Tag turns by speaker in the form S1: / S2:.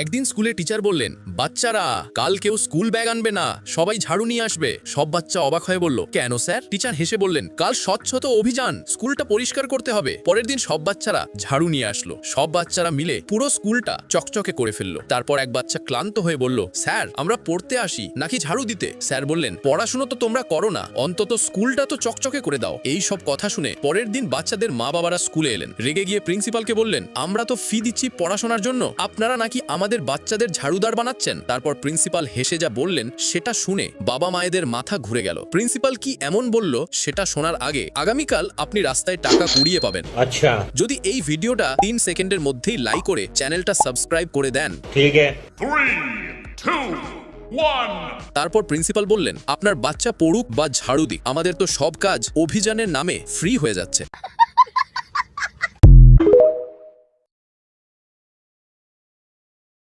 S1: একদিন স্কুলে টিচার বললেন, বাচ্চারা কাল কেউ স্কুল ব্যাগ আনবে না, সবাই ঝাড়ু নিয়ে আসবে। সব বাচ্চা অবাক হয়ে বলল, কেন স্যার? টিচার হেসে বললেন, কাল স্বচ্ছতা অভিযান, স্কুলটা পরিষ্কার করতে হবে। পরের দিন সব বাচ্চারা ঝাড়ু নিয়ে আসলো। সব বাচ্চারা মিলে পুরো স্কুলটা চকচকে করে ফেললো। তারপর এক বাচ্চা ক্লান্ত হয়ে বলল, স্যার আমরা পড়তে আসি নাকি ঝাড়ু দিতে? স্যার বললেন, পড়াশুনো তো তোমরা করো না, অন্তত স্কুলটা তো চকচকে করে দাও। এই সব কথা শুনে পরের দিন বাচ্চাদের মা বাবারা স্কুলে এলেন। রেগে গিয়ে প্রিন্সিপালকে বললেন, আমরা তো ফি দিচ্ছি পড়াশোনার জন্য, আপনারা নাকি আমাদের বাচ্চাদের ঝাড়ুদার বানাচ্ছেন। তারপর প্রিন্সিপাল হেসে যা বললেন সেটা শুনে বাবা মায়েদের মাথা ঘুরে গেল। প্রিন্সিপাল কি এমন বলল সেটা শোনার আগে আগামীকাল আপনি রাস্তায় টাকা কুড়িয়ে পাবেন।
S2: अच्छा
S1: যদি এই ভিডিওটা 3 সেকেন্ডের মধ্যেই লাইক করে চ্যানেলটা সাবস্ক্রাইব করে দেন।
S2: ठीक है
S3: 3, 2, 1.
S1: তারপর প্রিন্সিপাল বললেন, আপনার বাচ্চা পড়ুক বা ঝাড়ু দিক, আমাদের তো সব কাজ অভিযানের নামে ফ্রি হয়ে যাচ্ছে।